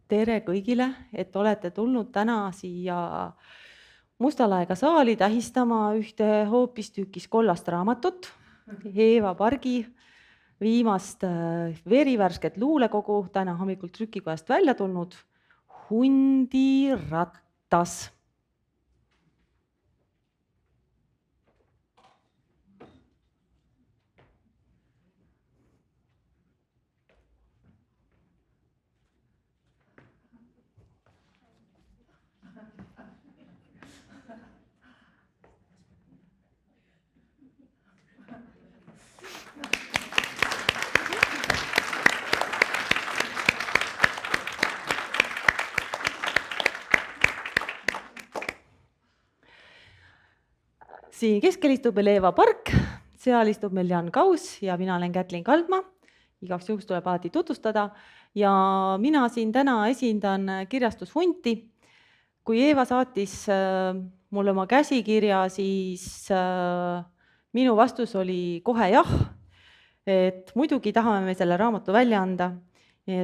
Tere kõigile, et olete tulnud täna siia Mustalaega saali tähistama ühte hoopistükkis kollast raamatut, Eeva Pargi viimast verivärsket luulekogu, täna hommikul trükikojast välja tulnud, Hundirattas. Siin keskel istub meil Eeva Park, seal istub meil Jan Kaus ja mina olen Kätlin Kaldma. Igaks juhuks tuleb alati tutvustada ja mina siin täna esindan kirjastus Hunti. Kui Eeva saatis mulle oma käsikirja, siis minu vastus oli kohe jah, et muidugi tahame me selle raamatu välja anda.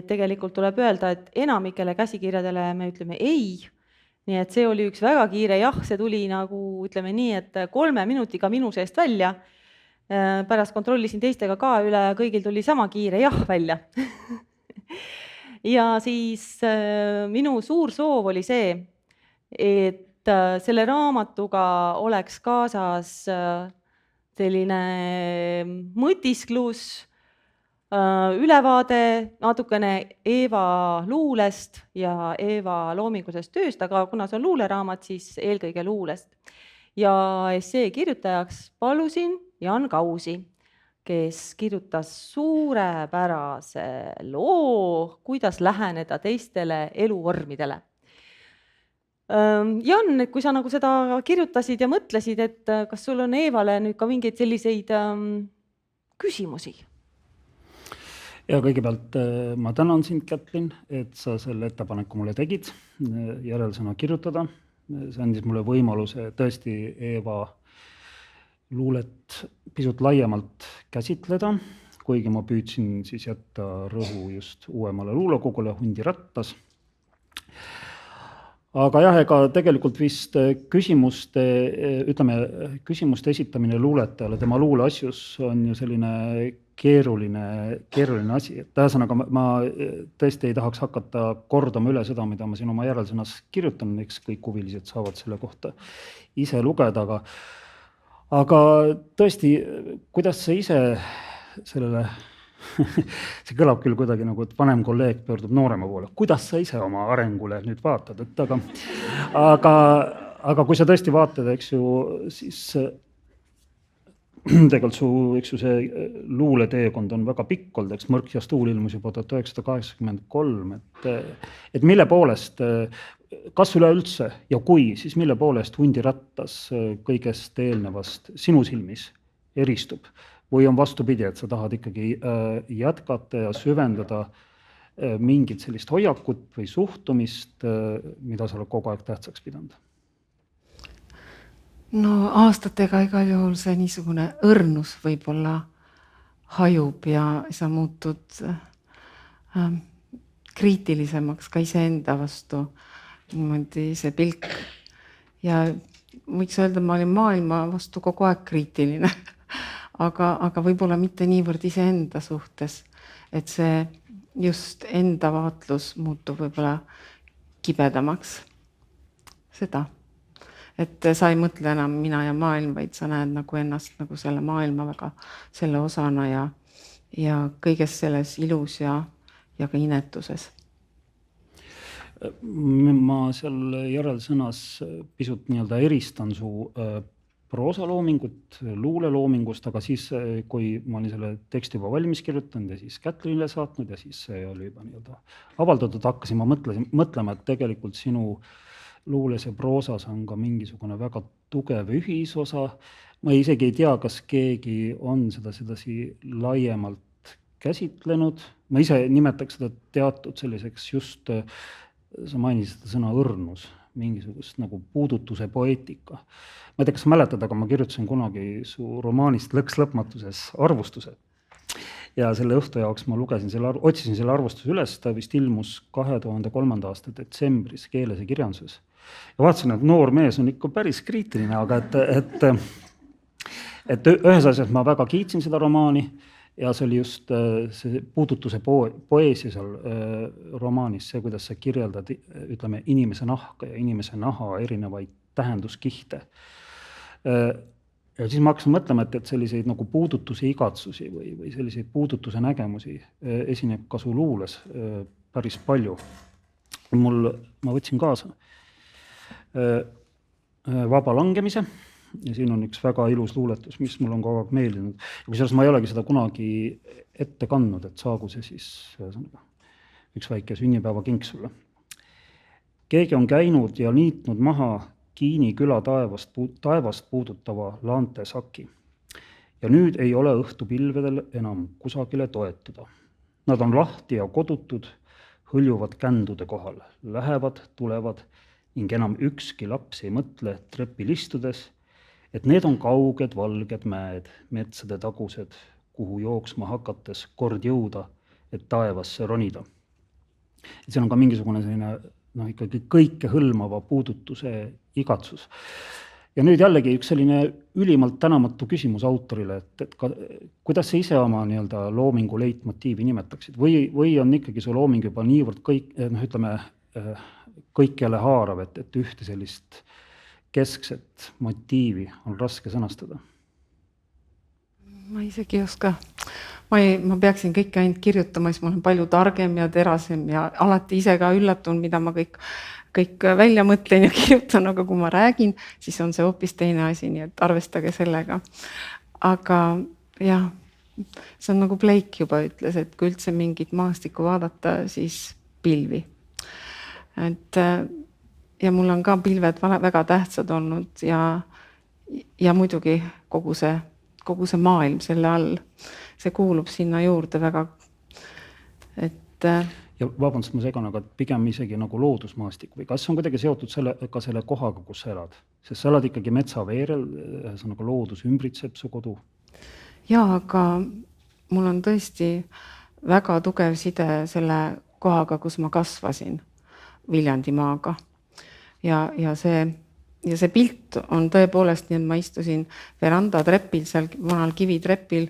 Tegelikult tuleb öelda, et enamikele käsikirjadele me ütleme ei. Nii et see oli üks väga kiire jah, see tuli nagu ütleme nii, et 3 minutiga minu seest välja. Pärast kontrollisin teistega ka üle, kõigil tuli sama kiire jah välja. Ja siis minu suur soov oli see, et selle raamatuga oleks kaasas selline mõtisklus, ülevaade natukene Eeva luulest ja Eeva loomingusest tööst, aga kuna see on luuleraamat, siis eelkõige luulest. Ja essee kirjutajaks palusin Jan Kausi, kes kirjutas suurepärase loo, kuidas läheneda teistele eluvormidele. Jan, kui sa nagu seda kirjutasid ja mõtlesid, et kas sul on Eevale nüüd ka mingeid selliseid küsimusi? Ja kõigepealt ma tänan sind, Kätlin, et sa selle ettepaneku mulle tegid, järelsõna kirjutada. See andis mulle võimaluse tõesti Eeva luulet pisut laiemalt käsitleda, kuigi ma püüdsin siis jätta rõhu just uuemale luulekogule Hundirattas. Aga jah, ega tegelikult vist küsimuste esitamine luuletajale tema luuleasjus on ju selline keeruline asi. Et ühesõnaga ma tõesti ei tahaks hakata kordama üle seda, mida ma siin oma järelsõnas kirjutan, eks kõik huvilised saavad selle kohta ise lugeda, aga tõesti, kuidas sa ise sellele see kõlab küll kuidagi nagu, et vanem kolleeg pöördub noorema poole. Kuidas sa ise oma arengule nüüd vaatad? Aga kui sa tõesti vaatad, eks ju, siis tegelikult see luuleteekond on väga pikk olnud, eks Mõrk ja Stuul ilmus juba 1983, et mille poolest, kas üleüldse ja kui, siis mille poolest Hundirattas kõigest eelnevast sinu silmis eristub? Või on vastupidi, et sa tahad ikkagi jätkata ja süvendada mingit sellist hoiakut või suhtumist, mida sa oled kogu aeg tähtsaks pidanud? No aastatega igal juhul see niisugune õrnus võib-olla hajub ja sa muutud kriitilisemaks ka iseenda vastu. Niimoodi see pilk. Ja võiks öelda, ma olin maailma vastu kogu aeg kriitiline. Aga võib-olla mitte niivõrd iseenda suhtes, et see just enda vaatlus muutub võib-olla kibedamaks. Seda. Et sa ei mõtle enam mina ja maailm, vaid sa näed nagu ennast nagu selle maailma väga selle osana ja kõiges selles ilus ja ka inetuses. Ma seal järelsõnas pisut eristan su proosaloomingut, luuleloomingust, aga siis, kui ma olin selle teksti juba valmis kirjutanud ja siis Kätlinile saatnud ja siis see oli juba avaldatud, hakkasin ma mõtlema, et tegelikult sinu luules ja proosas on ka mingisugune väga tugev ühisosa. Ma isegi ei tea, kas keegi on seda sedasi laiemalt käsitlenud. Ma ise nimetaks seda teatud selliseks just, sa mainisid seda sõna õrnus, mingisugust nagu puudutuse poeetika. Ma ei tea, kas mäletad, aga ma kirjutasin kunagi su romaanist Lõks lõpmatuses arvustuse. ja selle õhtu jaoks ma otsisin selle arvustuse üles, ta vist ilmus 2003. aasta detsembris Keeles ja kirjanduses. Ja vaatasin, et noor mees on ikka päris kriitiline, aga et ühes asjas ma väga kiitsin seda romaani ja see oli just see puudutuse poeesia seal romaanis, see, kuidas sa kirjeldad, ütleme, inimese nahka ja inimese naha erinevaid tähenduskihte. Ja siis ma hakkasin mõtlema, et selliseid nagu puudutuse igatsusi või selliseid puudutuse nägemusi esineb ka su luules päris palju. Ma võtsin kaasa Vaba langemise ja siin on üks väga ilus luuletus, mis mul on kogu aeg meeldinud. Ja kusjuures ma ei olegi seda kunagi ette kandnud, et saagu see siis üks väike sünnipäevakink sulle. Keegi on käinud ja niitnud maha Kiini küla taevast puudutava laantesaki. Ja nüüd ei ole õhtupilvedel enam kusagile toetuda. Nad on lahti ja kodutud, hõljuvad kändude kohal, lähevad, tulevad ning enam ükski laps ei mõtle trepil istudes, et need on kauged valged mäed, metsade tagused, kuhu jooksma hakates kord jõuda, et taevasse ronida. Et see on ka mingisugune selline ikkagi kõike hõlmava puudutuse igatsus. Ja nüüd jällegi üks selline ülimalt tänamatu küsimus autorile, et kuidas sa ise oma nii-öelda loomingu leitmotiivi nimetaksid? Või on ikkagi su looming juba niivõrd kõikjale haarav, et ühte sellist keskset motiivi on raske sõnastada? Ma isegi ei oska. Ma peaksin kõike ainult kirjutama, siis ma olen palju targem ja terasem ja alati ise ka üllatun, mida ma kõik välja mõtlen ja kirjutan, aga kui ma räägin, siis on see hoopis teine asi, nii et arvestage sellega. Aga jah, see on nagu Blake juba ütles, et kui üldse mingit maastikku vaadata, siis pilvi. Ja mul on ka pilved väga tähtsad olnud ja muidugi kogu see maailm selle all, see kuulub sinna juurde väga. Ja vabandust, ma segan, aga pigem isegi nagu loodusmaastik või kas on kuidagi seotud ka selle kohaga, kus sa elad? Sest sa elad ikkagi metsaveerel, nagu loodus ümbritseb su kodu. Jaa, aga mul on tõesti väga tugev side selle kohaga, kus ma kasvasin, Viljandimaaga. Ja see pilt on tõepoolest nii, et ma istusin veranda trepil, seal vanal kivitrepil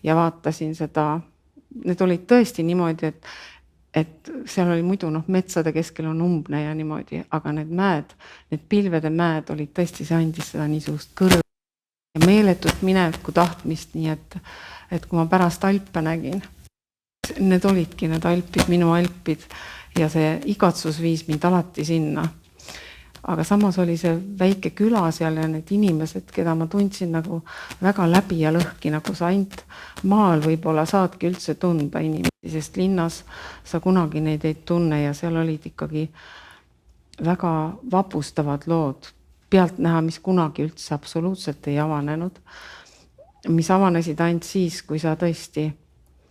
ja vaatasin seda. Need olid tõesti niimoodi, et seal oli muidu metsade keskel on umbne ja niimoodi, aga need mäed, need pilvede mäed olid tõesti, see andis seda niisugust kõrv ja meeletut mineviku tahtmist, nii et kui ma pärast Alpe nägin, need olidki need Alpid, minu Alpid ja see igatsus viis mind alati sinna. Aga samas oli see väike küla seal ja need inimesed, keda ma tundsin nagu väga läbi ja lõhki, nagu sa ainult maal võib-olla saadki üldse tunda inimesi, sest linnas sa kunagi neid ei tunne ja seal olid ikkagi väga vapustavad lood. Pealt näha, mis kunagi üldse absoluutselt ei avanenud, mis avanesid ainult siis, kui sa tõesti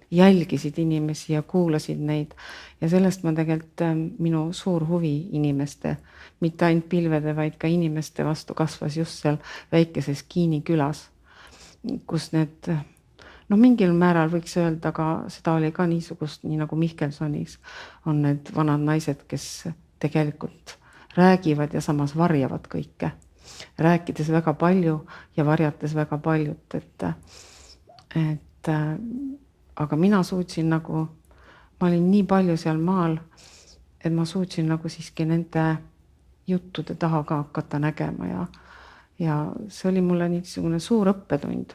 jälgisid inimesi ja kuulasid neid. Ja sellest ma tegelikult minu suur huvi inimeste, mitte ainult pilvede, vaid ka inimeste vastu kasvas just seal väikeses Kiini külas, kus need, mingil määral võiks öelda, aga seda oli ka niisugust, nii nagu Mihkelsonis on need vanad naised, kes tegelikult räägivad ja samas varjavad kõike. Rääkides väga palju ja varjates väga paljut, aga mina suutsin nagu, ma olin nii palju seal maal, et ma suutsin nagu siiski nende juttude taha ka hakata nägema ja see oli mulle niisugune suur õppetund,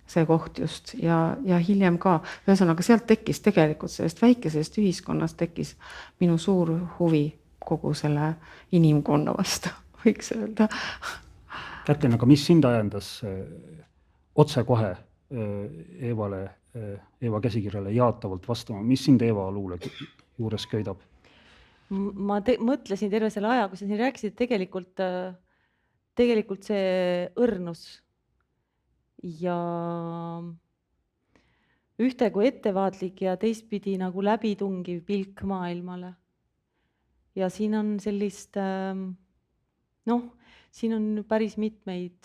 see koht just ja hiljem ka. Ühesõnaga sealt tekkis tegelikult sellest väikesest ühiskonnast tekkis minu suur huvi kogu selle inimkonna vastu, võiks öelda. Kätlin, aga mis sind ajendas otse kohe Eeva käsikirjale jaatavalt vastama? Mis sind Eeva luule juures köidab? Ma mõtlesin terve selle aja, kui sa siin rääkisid, tegelikult see õrnus ja ühte kui ettevaatlik ja teistpidi nagu läbitungiv pilk maailmale. Ja siin on sellist, siin on päris mitmeid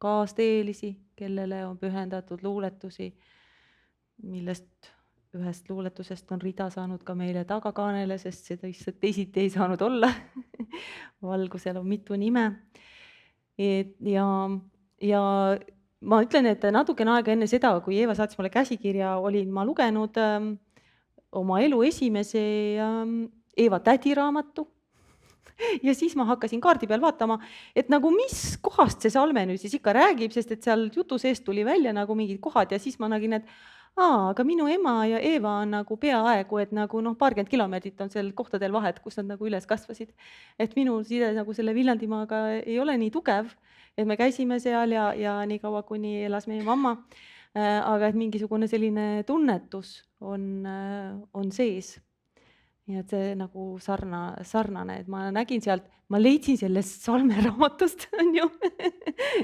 kaasteelisi, kellele on pühendatud luuletusi. millest ühest luuletusest on rida saanud ka meile tagakaanele, sest seda lihtsalt teisiti ei saanud olla. Valgusel on mitu nime. Ja ma ütlen, et natukene aega enne seda, kui Eeva saatis mulle käsikirja, olin ma lugenud oma elu esimese Eeva tädi raamatu. Ja siis ma hakkasin kaardi peal vaatama, et nagu mis kohast see salme nüüd siis ikka räägib, sest et seal jutu seest tuli välja nagu mingid kohad ja siis ma nägin, et aga minu ema ja Eeva on nagu peaaegu, et nagu paarkümmend kilomeetrit on seal kohtadel vahet, kus nad nagu üles kasvasid. Et minu side nagu selle Villandimaaga ei ole nii tugev, et me käisime seal ja nii kaua, kuni elas meie mamma. Aga et mingisugune selline tunnetus on sees. Nii et see nagu sarnane, et ma nägin sealt, ma leidsin sellest salme raamatust, on ju.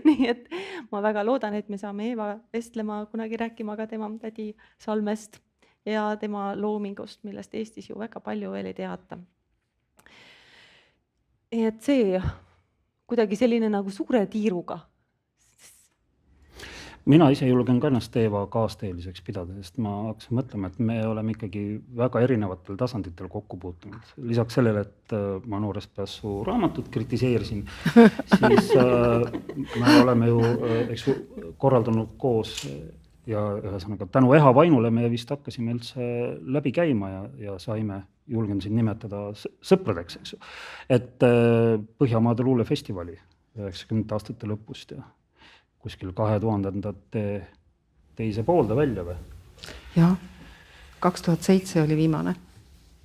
Nii et ma väga loodan, et me saame Eeva vestlema kunagi rääkima ka tema tädi salmest ja tema loomingust, millest Eestis ju väga palju veel ei teata. Et see kuidagi selline nagu suure tiiruga. Mina ise julgen ka ennast Eeva kaasteeliseks pidada, sest ma hakkasin mõtlema, et me oleme ikkagi väga erinevatel tasanditel kokku puutunud. Lisaks sellele, et ma noorest peast su raamatut kritiseerisin, siis me oleme ju korraldanud koos ja ühesõnaga tänu Eha Vainule me vist hakkasime üldse läbi käima ja saime, julgen siin nimetada sõpradeks, eks ju. Et Põhjamaade luulefestivali 90 aastate lõpust ja kuskil 2000 teise poolde välja või? Jah, 2007 oli viimane.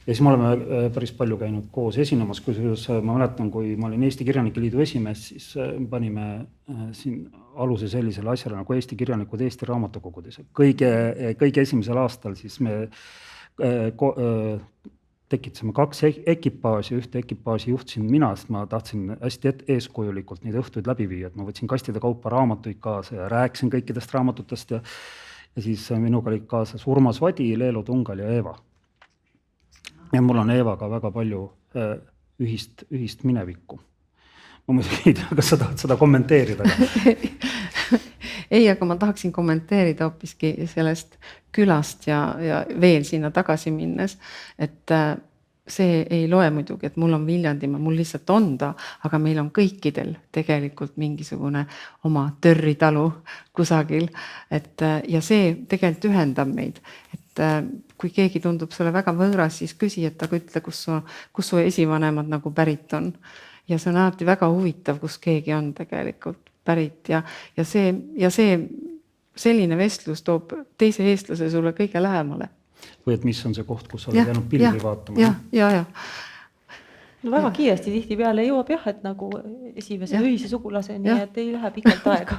Ja siis me oleme päris palju käinud koos esinemas, kusjuures ma mäletan, kui ma olin Eesti Kirjanike Liidu esimees, siis panime siin aluse sellisele asjale nagu Eesti kirjanikud Eesti raamatukogudes. Kõige esimesel aastal siis me tekitasime 2 ekipaaži, ühte ekipaaži juhtisin mina, sest ma tahtsin hästi eeskujulikult neid õhtuid läbi viia, et ma võtsin kastide kaupa raamatuid kaasa ja rääkisin kõikidest raamatutest ja siis minuga olid kaasas Urmas Vadi, Leelo Tungal ja Eeva. Ja mul on Eevaga väga palju ühist minevikku. Ma muidugi ei tea, kas sa tahad seda kommenteerida? Ei, aga ma tahaksin kommenteerida hoopiski sellest külast ja veel sinna tagasi minnes, et see ei loe muidugi, et mul on Viljandimaa, mul lihtsalt on ta, aga meil on kõikidel tegelikult mingisugune oma törritalu kusagil. Ja see tegelikult ühendab meid. Et kui keegi tundub sulle väga võõras, siis küsi, et aga ütle, kus su esivanemad nagu pärit on. Ja see on alati väga huvitav, kus keegi on tegelikult pärit ja see selline vestlus toob teise eestlase sulle kõige lähemale. Või et mis on see koht, kus sa oled jäänud pildi vaatama? Ja. No väga kiiresti tihti peale jõuab et nagu esimese ühise sugulaseni, et ei lähe pikalt aega.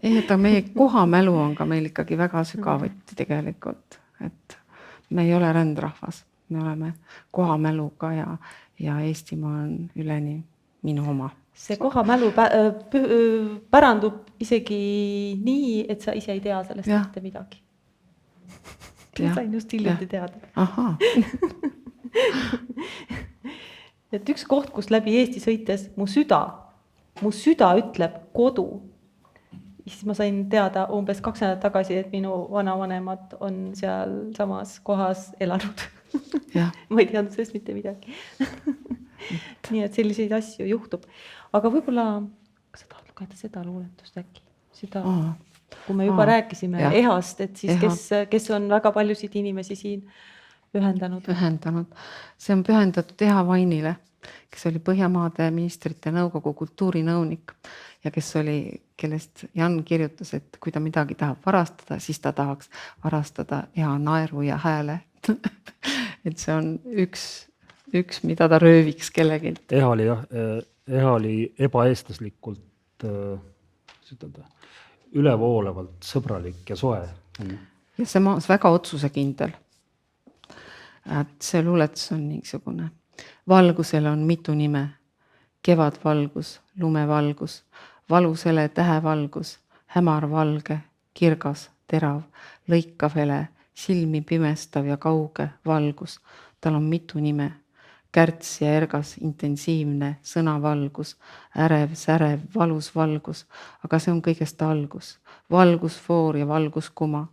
Ei, et meie kohamälu on ka meil ikkagi väga sügavuti tegelikult, et me ei ole rändrahvas, me oleme kohamäluga ja Eestimaa on üleni minu oma. See kohamälu pärandub isegi nii, et sa ise ei tea sellest mitte midagi. Sain just hiljuti teada. Aha. Et üks koht, kus läbi Eesti sõites mu süda ütleb kodu. Siis ma sain teada umbes 2 nädalat tagasi, et minu vanavanemad on seal samas kohas elanud. Ma ei teadnud sellest mitte midagi. Nii et selliseid asju juhtub. Aga võib-olla, kas sa tahad lugeda seda luuletust äkki? Seda, kui me juba rääkisime Ehast, et siis kes on väga paljusid inimesi siin ühendanud. See on pühendatud Eha Vainile, kes oli Põhjamaade ministrite nõukogu kultuurinõunik ja kellest Jan kirjutas, et kui ta midagi tahab varastada, siis ta tahaks varastada Eha naeru ja hääle. Et see on üks, mida ta rööviks kellegi. Eha oli ebaeestlaslikult ülevoolevalt sõbralik ja soe. Ja see maas väga otsusekindel. Et see luuletus on niisugune. Valgusel on mitu nime. Kevadvalgus, lumevalgus, valusele tähevalgus, hämarvalge, kirgas, terav, lõikav hele, silmi pimestav ja kauge valgus. Tal on mitu nime. kärts ja ergas, intensiivne sõnavalgus, ärev, särev, valus valgus, aga see on kõigest algus. Valgusfoor ja valguskuma,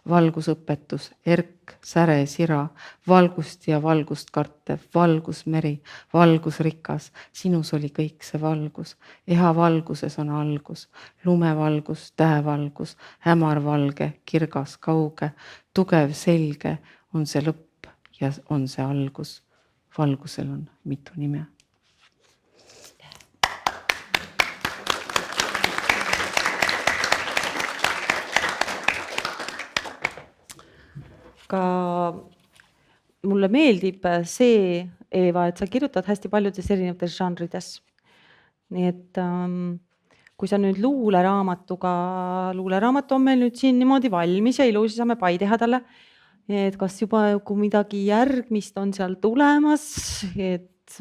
valgusõpetus, erk, säre, sira, valgust ja valgust kartev, valgusmeri, valgusrikas, sinus oli kõik see valgus. Eha valguses on algus, lumevalgus, tähevalgus, hämarvalge, kirgas, kauge, tugev, selge on see lõpp ja on see algus. Valgusel on mitu nime. Ka mulle meeldib see, Eeva, et sa kirjutad hästi paljudes erinevates žanrides. Nii et kui sa nüüd luuleraamat on meil nüüd siin niimoodi valmis ja ilusi saame pai teha talle, et kas juba kui midagi järgmist on seal tulemas, et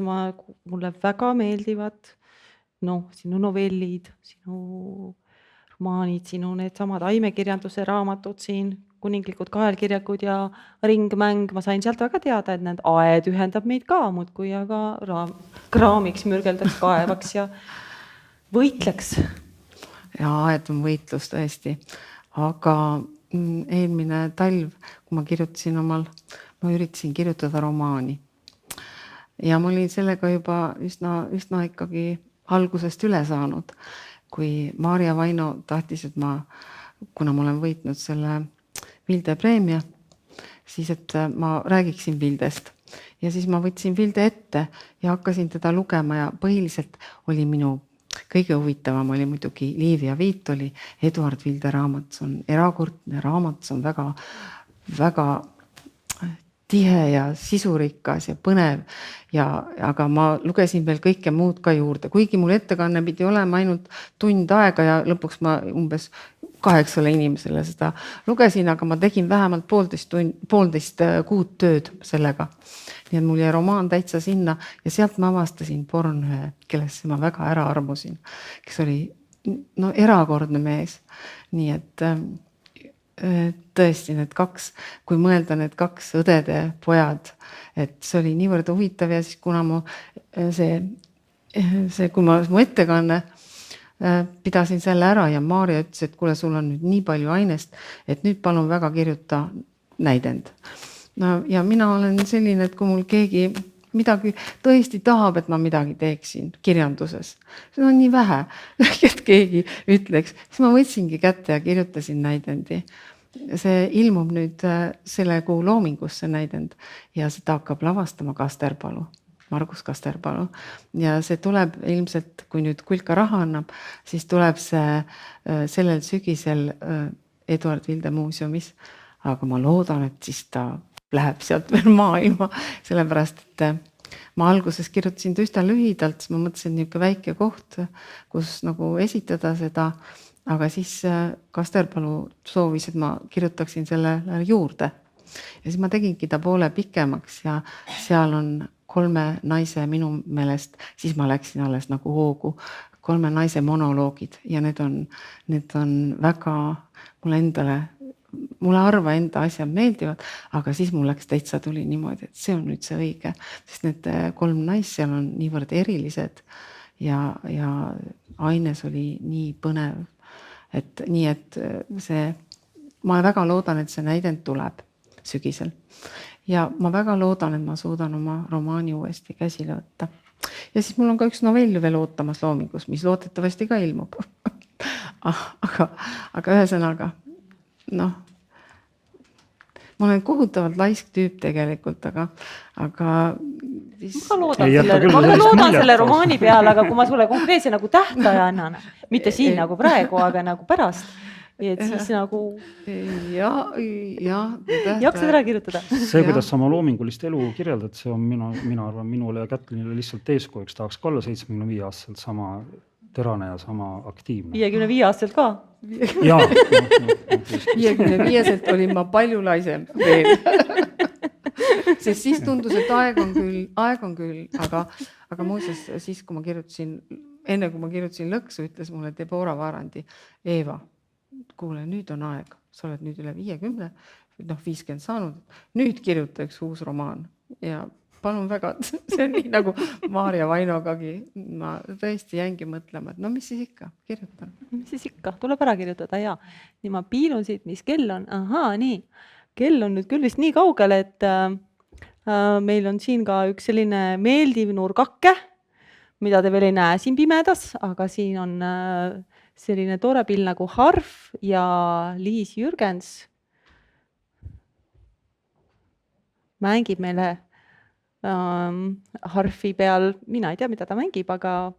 mulle väga meeldivad sinu novellid, sinu romaanid, sinu need samad aimekirjanduse raamatud siin, kuninglikud kaelkirjakud ja ringmäng. Ma sain sealt väga teada, et need aed ühendab meid ka muudkui, aga kraamiks, mürgeldaks, kaevaks ja võitleks. Ja aed on võitlus tõesti, aga eelmine talv, kui ma kirjutasin ma üritasin kirjutada romaani ja ma olin sellega juba üsna ikkagi algusest üle saanud, kui Maarja Vaino tahtis, et kuna ma olen võitnud selle Vilde preemia, siis et ma räägiksin Vildest ja siis ma võtsin Vilde ette ja hakkasin teda lugema ja põhiliselt oli minu kõige huvitavam oli muidugi Liiv ja Viit oli Eduard Vilde raamat. See on erakordne raamat, see on väga, väga tihe ja sisurikas ja põnev. Aga ma lugesin veel kõike muud ka juurde, kuigi mul ettekanne pidi olema ainult tund aega ja lõpuks ma umbes 8 inimesele seda lugesin, aga ma tegin vähemalt 1,5 kuud tööd sellega. Nii et mul jäi romaan täitsa sinna ja sealt ma avastasin Bornhöhe, kellesse ma väga ära armusin, kes oli erakordne mees. Nii et tõesti need 2, kui mõelda need 2 õdede pojad, et see oli niivõrd huvitav ja siis kuna kui ma mu ettekanne pidasin selle ära ja Maarja ütles, et kuule, sul on nüüd nii palju ainest, et nüüd palun väga kirjuta näidend. Ja mina olen selline, et kui mul keegi midagi tõesti tahab, et ma midagi teeksin kirjanduses, see on nii vähe, et keegi ütleks, siis ma võtsingi kätte ja kirjutasin näidendi. See ilmub nüüd selle kuu Loomingusse näidend ja seda hakkab lavastama Kasterpalu. Margus Kasterpalu ja see tuleb ilmselt, kui nüüd Kulka raha annab, siis tuleb see sellel sügisel Eduard Vilde muuseumis, aga ma loodan, et siis ta läheb sealt veel maailma, sellepärast, et ma alguses kirjutasin üsna lühidalt, siis ma mõtlesin niisugune väike koht, kus nagu esitada seda, aga siis Kasterpalu soovis, et ma kirjutaksin selle juurde ja siis ma tegingi ta poole pikemaks ja seal on 3 naise minu meelest, siis ma läksin alles nagu hoogu, 3 naise monoloogid ja need on väga mulle harva enda asjad meeldivad, aga siis mul läks täitsa tuli niimoodi, et see on nüüd see õige, sest need 3 naist seal on niivõrd erilised ja aines oli nii põnev, et ma väga loodan, et see näidend tuleb sügisel. Ja ma väga loodan, et ma suudan oma romaani uuesti käsile võtta. Ja siis mul on ka üks novell veel ootamas Loomingus, mis loodetavasti ka ilmub. aga ühesõnaga, ma olen kohutavalt laisk tüüp tegelikult, aga ma loodan selle romaani peale, aga kui ma sulle konkreetse nagu tähtaja annan, mitte siin nagu praegu, aga nagu pärast, et siis nagu jaksad ära kirjutada. See, kuidas sa oma loomingulist elu kirjeldad, see on mina arvan minule ja Kätlinile lihtsalt eeskujuks, tahaks ka olla 75-aastaselt sama terane ja sama aktiivne. 55-aastaselt ka? Jaa. 55-selt olin ma palju laisem veel. Sest siis tundus, et aeg on küll, aga muuseas siis, kui ma kirjutasin, enne kui ma kirjutasin Lõksu, ütles mulle Debora Vaarandi, Eeva, kuule, nüüd on aeg, sa oled nüüd üle 50, 50 saanud, nüüd kirjuta üks uus romaan ja palun väga, see on nii nagu Maarja Vainogagi, ma tõesti jäingi mõtlema, et no mis siis ikka, kirjutan. Mis siis ikka, tuleb ära kirjutada ja nii ma piilun siit, mis kell on, nii, kell on nüüd küll vist nii kaugel, et meil on siin ka üks selline meeldiv nurgake, mida te veel ei näe siin pimedas, aga siin on selline tore pill nagu harf ja Liis Jürgens mängib meile harfi peal, mina ei tea, mida ta mängib, aga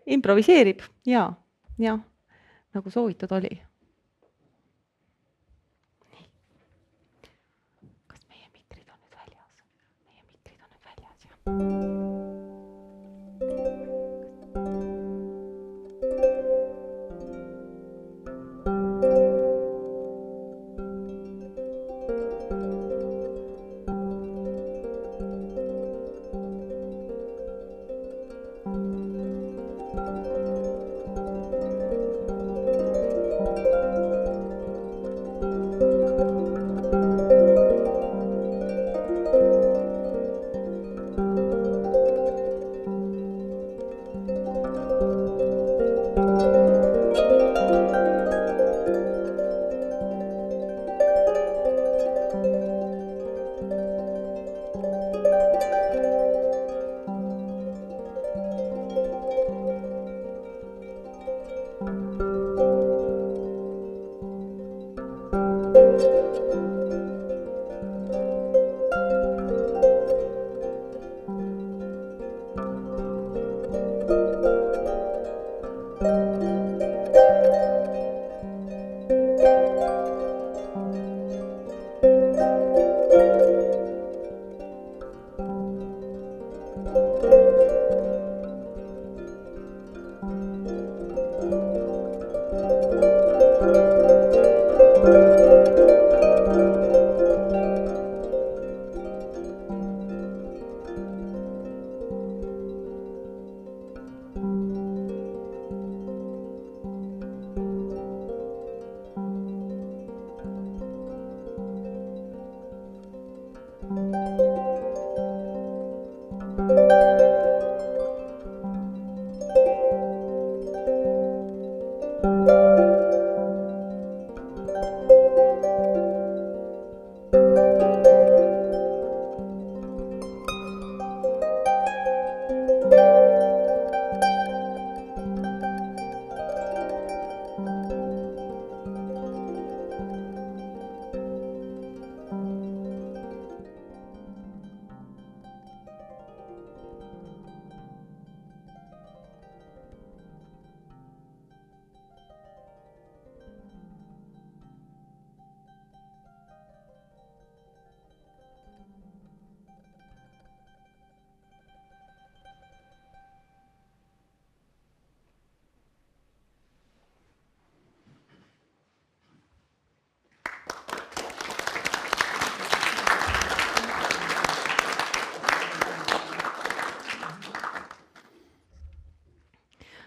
improviseerib ja, nagu soovitud oli. Kas meie mikrid on nüüd väljas? Meie mikrid on nüüd väljas, jah.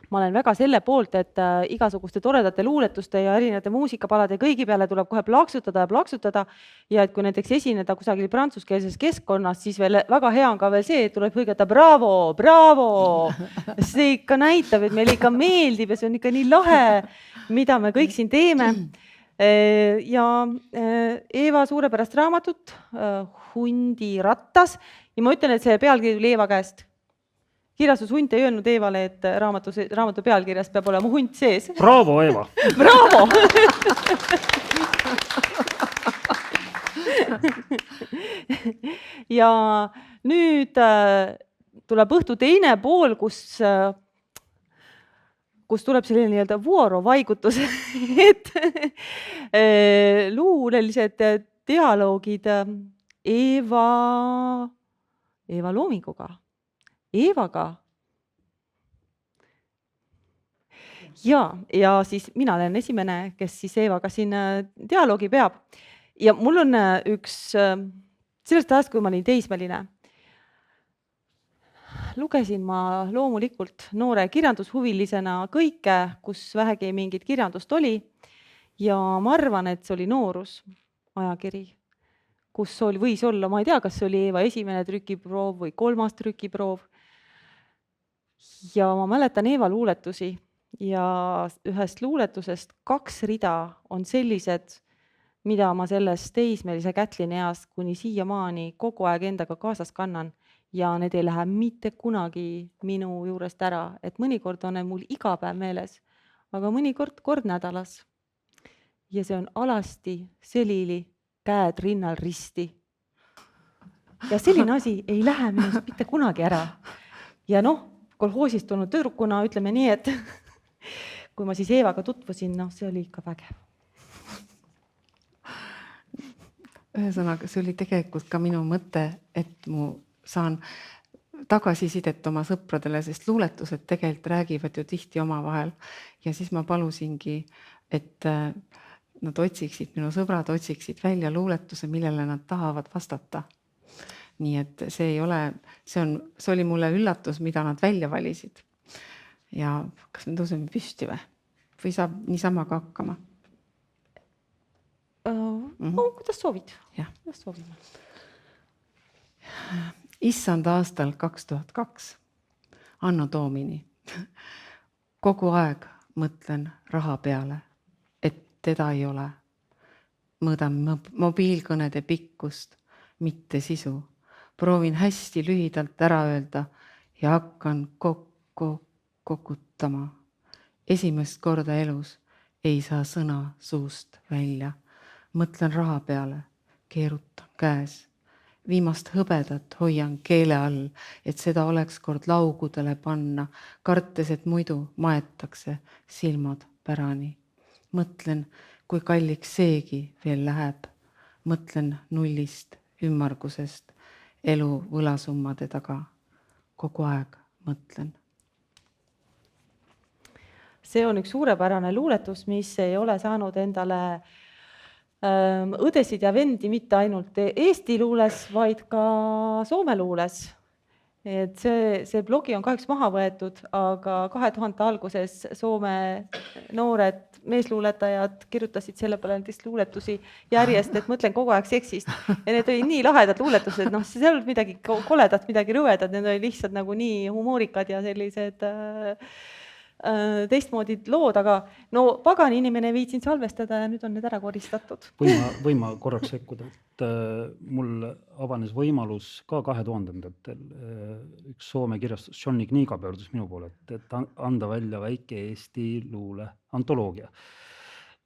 Ma olen väga selle poolt, et igasuguste toredate luuletuste ja erinevate muusikapalade kõigi peale tuleb kohe plaksutada ja et kui näiteks esineda kusagil prantsuskeelses keskkonnas, siis veel väga hea on ka veel see, et tuleb hõigata bravo, bravo. See ikka näitab, et meile ikka meeldib ja see on ikka nii lahe, mida me kõik siin teeme. Ja Eeva suurepärast raamatut, Hundirattas, ja ma ütlen, et see pealkiri tuli Eeva käest. Kirjastus Hunt ei öelnud Eevale, et raamatu pealkirjas peab olema hunt sees. Bravo, Eeva! Bravo! Ja nüüd tuleb õhtu teine pool, kus tuleb selline nii-öelda vuorovaigutus, et luulelised dialoogid Eeva loominguga. Eevaga. Ja siis mina olen esimene, kes siis Eevaga siin dialoogi peab. Ja mul on üks, sellest ajast, kui ma olin teismeline, lugesin ma loomulikult noore kirjandushuvilisena kõike, kus vähegi mingit kirjandust oli. Ja ma arvan, et see oli noorus, ajakiri, kus võis olla, ma ei tea, kas see oli Eeva esimene trükiproov või 3. trükiproov. Ja ma mäletan Eeva luuletusi ja ühest luuletusest 2 rida on sellised, mida ma sellest teismelise Kätlini east kuni siiamaani kogu aeg endaga kaasas kannan ja need ei lähe mitte kunagi minu juurest ära, et mõnikord on need mul iga päev meeles, aga mõnikord kord nädalas. Ja see on alasti selili, käed rinnal risti. Ja selline asi ei lähe minust mitte kunagi ära. Ja kolhoosist tulnud tüdrukuna ütleme nii, et kui ma siis Eevaga tutvusin, see oli ikka vägev. Ühesõnaga, see oli tegelikult ka minu mõte, et mu saan tagasisidet oma sõpradele, sest luuletused tegelikult räägivad ju tihti omavahel. Ja siis ma palusingi, et nad otsiksid, minu sõbrad otsiksid välja luuletuse, millele nad tahavad vastata. Nii et see oli mulle üllatus, mida nad välja valisid. Ja kas me tõuseme püsti või saab niisama ka hakkama? Kuidas soovid? Jah. Kuidas soovime? Issand aastal 2002, Anno Domini. Kogu aeg mõtlen raha peale, et teda ei ole. Mõõdan mobiilkõnede pikkust, mitte sisu. Proovin hästi lühidalt ära öelda ja hakkan kokutama. Esimest korda elus ei saa sõna suust välja. Mõtlen raha peale, keerutan käes. Viimast hõbedat hoian keele all, et seda oleks kord laugudele panna, kartes, et muidu maetakse silmad pärani. Mõtlen, kui kalliks seegi veel läheb. Mõtlen nullist, ümmargusest, elu võlasummade taga. Kogu aeg mõtlen. See on üks suurepärane luuletus, mis ei ole saanud endale õdesid ja vendi mitte ainult Eesti luules, vaid ka Soome luules. Et see blogi on kahjuks maha võetud, aga 2000 alguses Soome noored meesluuletajad kirjutasid selle peale luuletusi järjest, et mõtlen kogu aeg seksist. Ja need olid nii lahedad luuletused, see ei olnud midagi koledat, midagi rõvedat, need olid lihtsalt nagu nii humoorikad ja sellised teistmoodi lood, aga pagan inimene viitsin salvestada ja nüüd on need ära koristatud. Võin ma korraks sekkuda, et mul avanes võimalus ka 2000-ndatel üks Soome kirjastus, Johnny Kniiga pöördus minu poole, et anda välja väike Eesti luule antoloogia.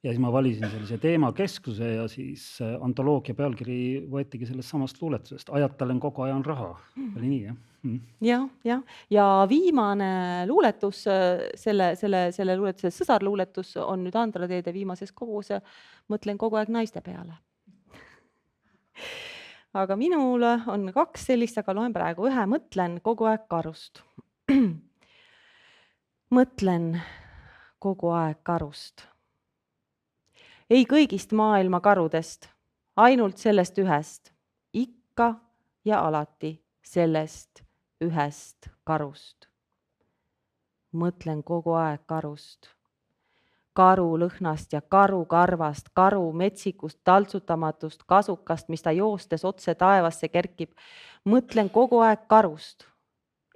Ja siis ma valisin sellise teemakeskuse ja siis antoloogia pealkiri võetigi sellest samast luuletusest. Ajatalen kogu ajan raha. Oli nii, jah? Ja viimane luuletus, selle luuletuse sõsarluuletus on nüüd Andra Teede viimases kogus. Mõtlen kogu aeg naiste peale. Aga minul on 2 sellist, aga loen praegu ühe. Mõtlen kogu aeg karust. Mõtlen kogu aeg karust. Ei kõigist maailma karudest, ainult sellest ühest, ikka ja alati sellest ühest karust. Mõtlen kogu aeg karust. Karu lõhnast ja karu karvast, karu metsikust, taltsutamatust, kasukast, mis ta joostes otse taevasse kerkib. Mõtlen kogu aeg karust,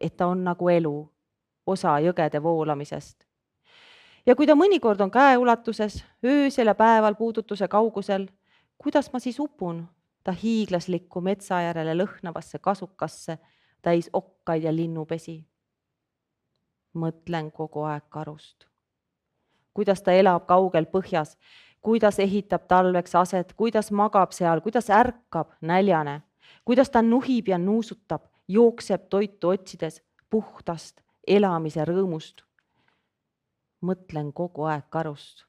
et ta on nagu elu, osa jõgede voolamisest. Ja kui ta mõnikord on käeulatuses, öösel ja päeval puudutuse kaugusel, kuidas ma siis upun ta hiiglaslikku metsa järele lõhnavasse kasukasse, täis okkaid ja linnupesi? Mõtlen kogu aeg karust. Kuidas ta elab kaugel põhjas, kuidas ehitab talveks aset, kuidas magab seal, kuidas ärkab näljane, kuidas ta nuhib ja nuusutab, jookseb toitu otsides puhtast elamise rõõmust. Mõtlen kogu aeg karust.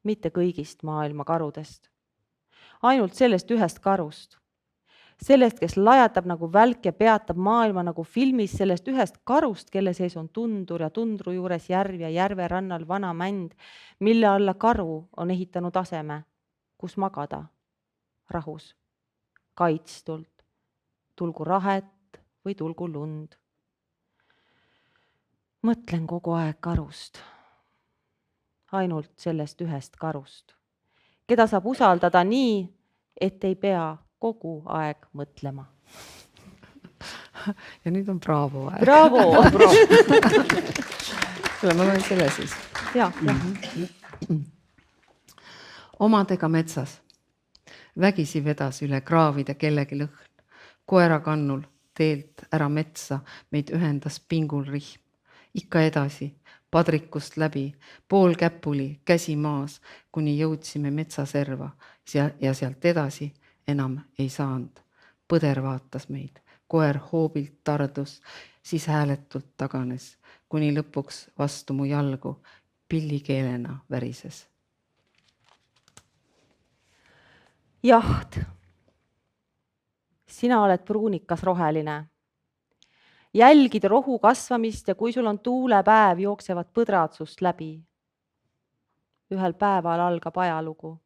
Mitte kõigist maailma karudest. Ainult sellest ühest karust. Sellest, kes lajatab nagu välk ja peatab maailma nagu filmis, sellest ühest karust, kelle sees on tundur ja tundru juures järv ja järve rannal vana mänd, mille alla karu on ehitanud aseme, kus magada rahus, kaitstult, tulgu rahet või tulgu lund. Mõtlen kogu aeg karust, ainult sellest ühest karust, keda saab usaldada nii, et ei pea kogu aeg mõtlema. Ja nüüd on Bravo aeg. Bravo! Kuule, ma loen selle siis. Ja. Omadega metsas. Vägisi vedas üle kraavide kellegi lõhn. Koera kannul teelt ära metsa meid ühendas pingul rihm. Ikka edasi, padrikust läbi, pool käpuli, käsi maas, kuni jõudsime metsaserva ja sealt edasi enam ei saanud. Põder vaatas meid, koer hoobilt tardus, siis hääletult taganes, kuni lõpuks vastu mu jalgu pillikeelena värises. Jaht. Sina oled pruunikas roheline. Jälgid rohu kasvamist ja kui sul on tuulepäev, jooksevad põdrad sust läbi. Ühel päeval algab ajalugu.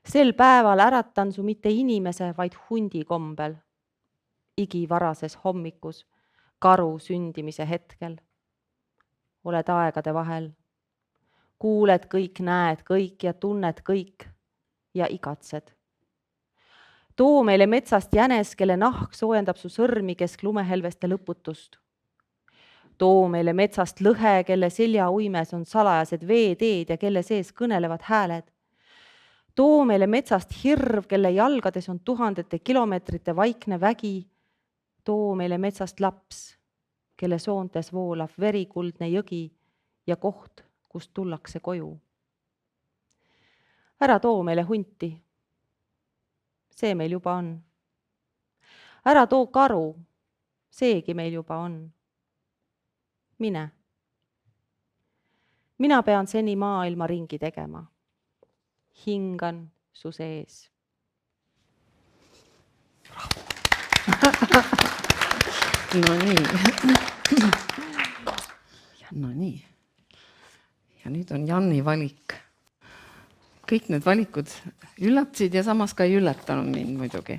Sel päeval äratan su mitte inimese, vaid hundi kombel. Igivarases hommikus, karu sündimise hetkel. Oled aegade vahel. Kuuled kõik, näed kõik ja tunned kõik ja igatsed. Too meile metsast jänes, kelle nahk soojendab su sõrmi kesk lumehelveste lõputust. Too meile metsast lõhe, kelle selja uimes on salajased veeteed ja kelle sees kõnelevad hääled. Too meile metsast hirv, kelle jalgades on tuhandete kilomeetrite vaikne vägi. Too meile metsast laps, kelle soontes voolab verikuldne jõgi ja koht, kust tullakse koju. Ära too meile hunti. See meil juba on. Ära too karu, seegi meil juba on. Mine. Mina pean seni maailma ringi tegema. Hingan su sees. No nii. No nii. Ja nüüd on Janni valik. Kõik need valikud üllatasid ja samas ka ei üllatanud mind muidugi.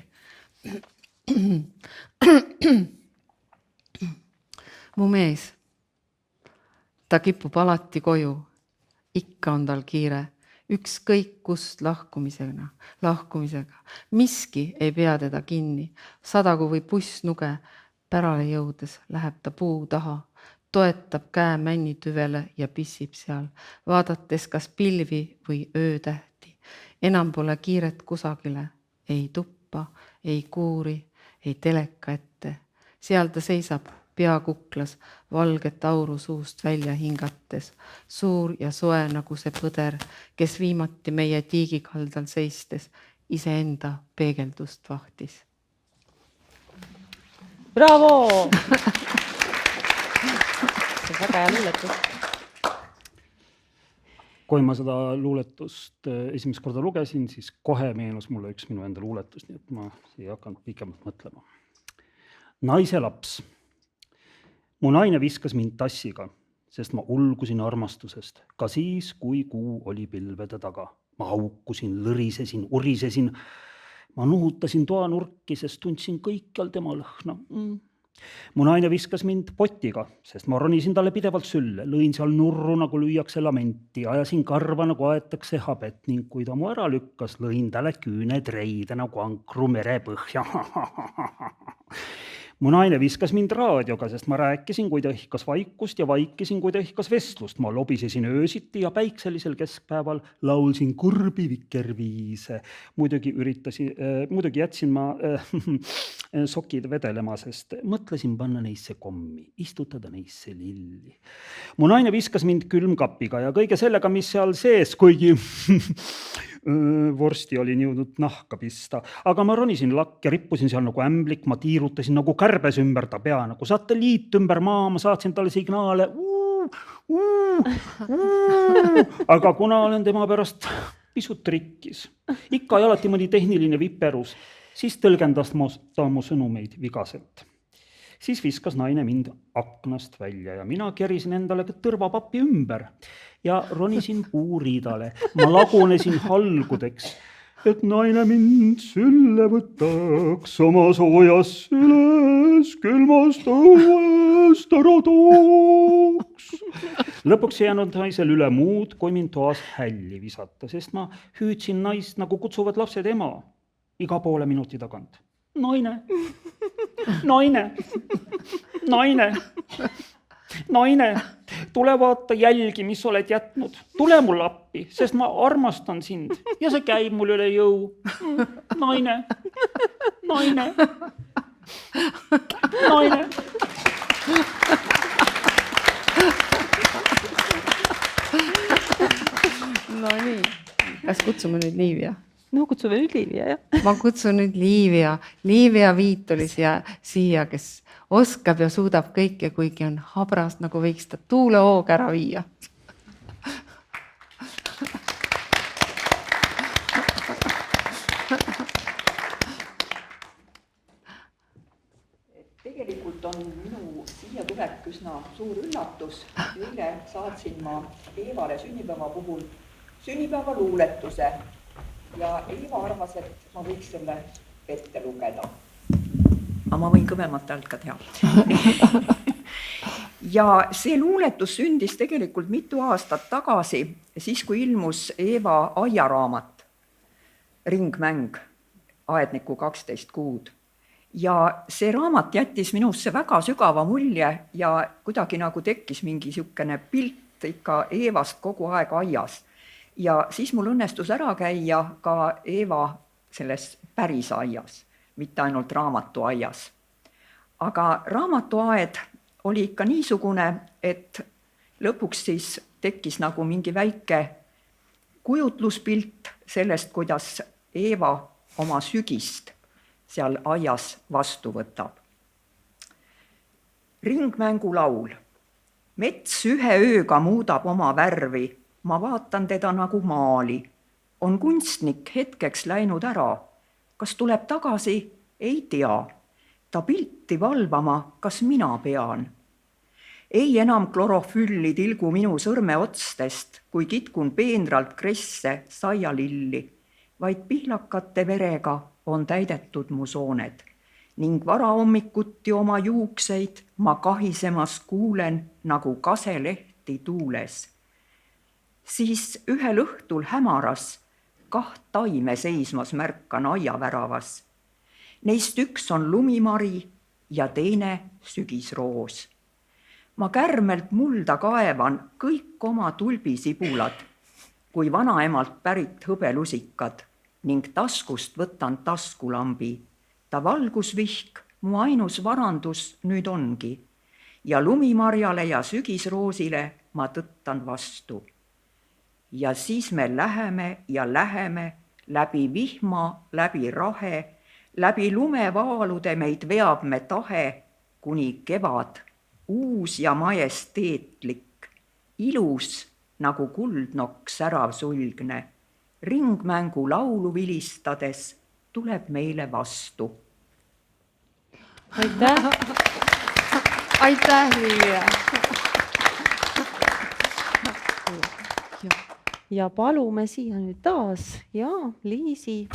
Mu mees, ta kipub alati koju, ikka on tal kiire, ükskõik kust lahkumisega. Miski ei pea teda kinni, sadagu või pussnuge, pärale jõudes läheb ta puu taha, toetab käe männitüvele ja pissib seal, vaadates kas pilvi või öötähti. Enam pole kiiret kusagile, ei tuppa, ei kuuri, ei teleka ette. Seal ta seisab pea kuklas, valget auru suust välja hingates, suur ja soe nagu see põder, kes viimati meie tiigikaldal seistes iseenda peegeldust vahtis. Bravo! Väga hea luuletus. Kui ma seda luuletust esimest korda lugesin, siis kohe meenus mulle üks minu enda luuletus, nii et ma ei hakanud pikemalt mõtlema. Naise laps. Mu naine viskas mind tassiga, sest ma ulgusin armastusest, ka siis, kui kuu oli pilvede taga. Ma haukusin, lõrisesin, urisesin. Ma nuhutasin toanurki, sest tundsin kõikjal tema lõhna. Mu naine viskas mind potiga, sest ma ronisin talle pidevalt sülle, lõin seal nurru nagu lüüakse lamenti, ajasin karva nagu aetakse habet ning kui ta mu ära lükkas, lõin talle küüned reide nagu ankru merepõhja. Mu naine viskas mind raadioga, sest ma rääkisin, kui ta ihkas vaikust ja vaikisin, kui ta ihkas vestlust. Ma lobisesin öösiti ja päikselisel keskpäeval laulsin kurbi vikerviise. Muidugi jätsin ma sokid vedelema, sest mõtlesin panna neisse kommi, istutada neisse lilli. Mu naine viskas mind külmkapiga ja kõige sellega, mis seal sees, kuigi vorsti olin jõudnud nahka pista. Aga ma ronisin lakk ja rippusin seal nagu ämblik, ma tiirutasin nagu kärbes ümber ta pea, nagu satelliit ümber maa, ma saatsin talle signaale. Aga kuna olen tema pärast pisut rikkis, ikka ja alati mõni tehniline viperus, siis tõlgendas ta mu sõnumeid vigaselt. Siis viskas naine mind aknast välja ja mina kerisin endale tõrvapappi ümber ja ronisin puuriidale. Ma lagunesin halgudeks, et naine mind sülle võtaks, oma soojas üles külmast õuest ära tooks. Lõpuks ei jäänud naisel üle muud, kui mind toas hälli visata, sest ma hüüdsin naist, nagu kutsuvad lapsed ema iga poole minuti tagant. Naine, naine, naine, naine, tule vaata jälgi, mis oled jätnud. Tule mul appi, sest ma armastan sind ja see käib mul üle jõu. Naine, naine, naine. No nii, kas kutsume nüüd Liivia? No kutsume nüüd Liivia, jah. Ma kutsun nüüd Liivia. Liivia Viit oli siia, kes oskab ja suudab kõike, kuigi on habras, nagu võiks ta tuulehoog ära viia. Tegelikult on minu siia tulek üsna suur üllatus. Eile saatsin ma Eevale sünnipäeva puhul sünnipäevaluuletuse ja Eeva arvas, et ma võiks selle ette lugeda. Aga ma võin kõvemalt häält ka teha. Ja see luuletus sündis tegelikult mitu aastat tagasi, siis kui ilmus Eeva aiaraamat Ringmäng, aedniku 12 kuud. Ja see raamat jättis minusse väga sügava mulje ja kuidagi nagu tekkis mingi niisugune pilt ikka Eevast kogu aeg aias. Ja siis mul õnnestus ära käia ka Eeva selles päris aias, mitte ainult raamatuaias. Aga raamatuaed oli ikka niisugune, et lõpuks siis tekkis nagu mingi väike kujutluspilt sellest, kuidas Eeva oma sügist seal aias vastu võtab. Ringmängu laul. Mets ühe ööga muudab oma värvi, ma vaatan teda nagu maali. On kunstnik hetkeks läinud ära, kas tuleb tagasi, ei tea. Ta pilti valvama, kas mina pean. Ei enam klorofülli tilgu minu sõrme otstest, kui kitkun peenralt kresse saialilli, vaid pihlakate verega on täidetud mu sooned ning varahommikuti oma juukseid ma kahisemas kuulen nagu kaselehti tuules. Siis ühel õhtul hämaras 2 taime seismas märkan aiaväravas. Neist üks on lumimari ja teine sügisroos. Ma kärmelt mulda kaevan kõik oma tulbisibulad, kui vanaemalt pärit hõbelusikad ning taskust võtan taskulambi. Ta valgusvihk mu ainus varandus nüüd ongi ja lumimarjale ja sügisroosile ma tõttan vastu. Ja siis me läheme ja läheme läbi vihma, läbi rahe, läbi lumevaalude meid veab me tahe, kuni kevad, uus ja majesteetlik, ilus nagu kuldnokk särav sulgne. Ringmängu laulu vilistades tuleb meile vastu. Aitäh! Aitäh, Liivia! Ja palume siia nüüd taas ja Liisi.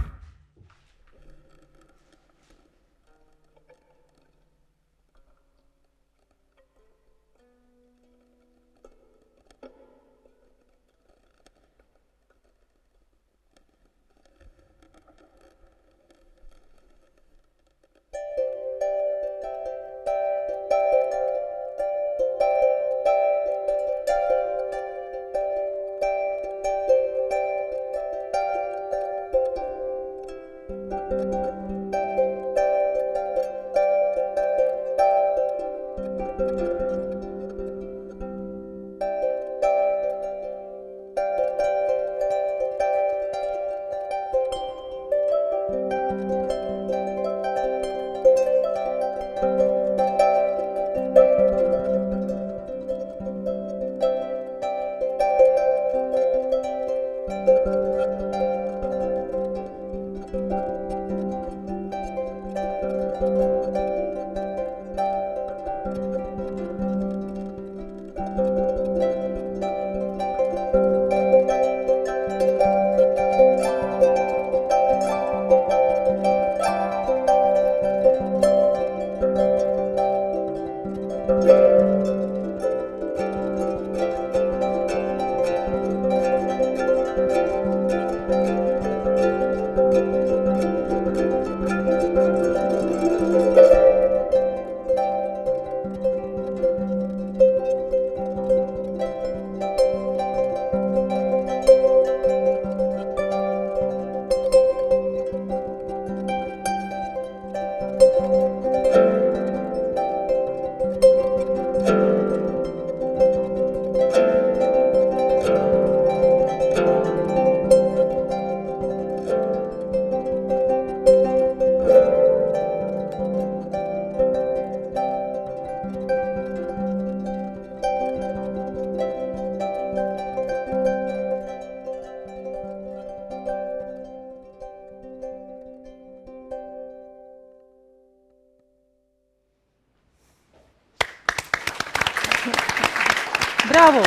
Bravo!